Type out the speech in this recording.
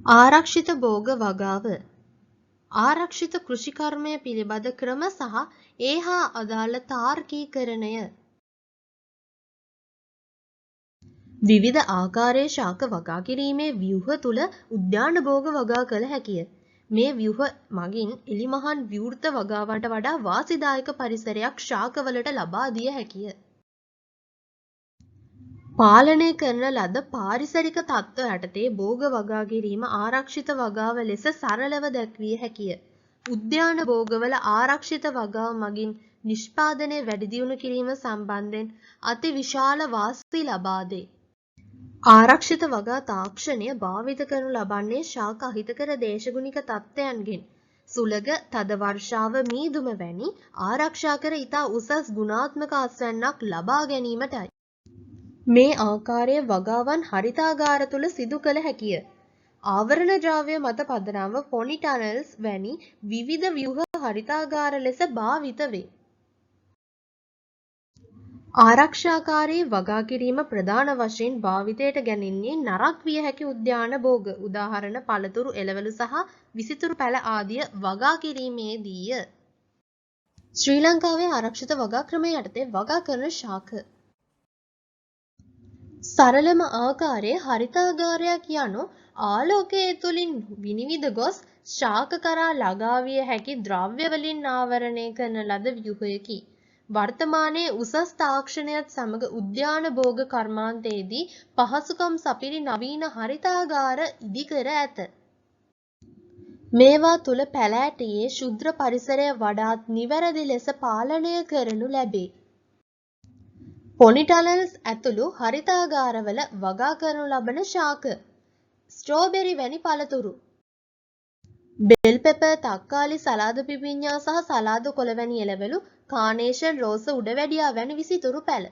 ආරක්ෂිත භෝග වගාව ආරක්ෂිත කෘෂිකර්මය පිළිබඳ ක්‍රම සහ ඒ හා අදාළ තාර්කීකරණය විවිධ ආකාරයේ ශාක වගා කිරීමේ ව්‍යුහ තුළ උද්‍යාන භෝග වගා කළ හැකිය. මේ ව්‍යුහ මගින් එලිමහන් විවෘත වගාවට වඩා වාසිදායක පරිසරයක් ශාකවලට ලබා දිය හැකිය. පාලනය කරන ලද පාරිසරික තත්ත්ව යටතේ භෝග වගා කිරීම ආරක්ෂිත වගාව ලෙස සරලව දැක්විය හැකිය. උද්‍යාන භෝගවල ආරක්ෂිත වගාව මගින් නිෂ්පාදනය වැඩිදියුණු කිරීම සම්බන්ධයෙන් අතිවිශාල වාසි ලබා දේ. ආරක්ෂිත වගා තාක්ෂණය භාවිත කරනු ලබන්නේ ශාක අහිතකර දේශගුණික තත්ත්වයන්ගෙන් සුළඟ, තද වර්ෂාව, මීදුම වැනි ආරක්ෂා කර ඉතා උසස් ගුණාත්මක අස්වැන්නක් ලබා ගැනීමටයි. මේ ආකාරයේ වගාවන් හරිතාගාර තුළ සිදු කළ හැකිය. ආවරණ ද්‍රව්‍ය මත පදනම්ව පොලිටනල්ස් වැනි විවිධ ව්‍යුහ හරිතාගාර ලෙස භාවිත වේ. ආරක්ෂාකාරී වගා කිරීම ප්‍රධාන වශයෙන් භාවිතයට ගැනෙන්නේ නරක් විය හැකි උද්‍යාන භෝග, උදාහරණ පළතුරු, එළවලු සහ විසිතුරු පැළ ආදිය වගා කිරීමේදීය. ශ්‍රී ලංකාවේ ආරක්ෂිත වගා ක්‍රමය යටතේ වගා කරන ශාක සරලම ආකාරයේ හරිතාගාරයක් යනු ආලෝකය තුළින් විනිවිද ගොස් ශාක කරා ළඟා විය හැකි ද්‍රව්‍ය වලින් ආවරණය කරන ලද ව්‍යුහයකි. වර්තමානයේ උසස් තාක්ෂණයත් සමග උද්‍යාන භෝග කර්මාන්තයේදී පහසුකම් සපිරි නවීන හරිතාගාර ඉදිකර ඇත. මේවා තුළ පැලෑටියේ ශුද්‍ර පරිසරය වඩාත් නිවැරදි ලෙස පාලනය කරනු ලැබේ. පොලිටනල්ස් ඇතුළු හරිතාගාරවල වගා කරනු ලබන ශාක, ස්ට්‍රෝබෙරි වැනි පළතුරු, බෙල් පෙපර්, තක්කාලි, සලාද පිපිඤ්ඤා සහ සලාද කොළ වැනි එළවලු, කානේෂන්, රෝස, උඩවැඩියා වැනි විසිතුරු පැළ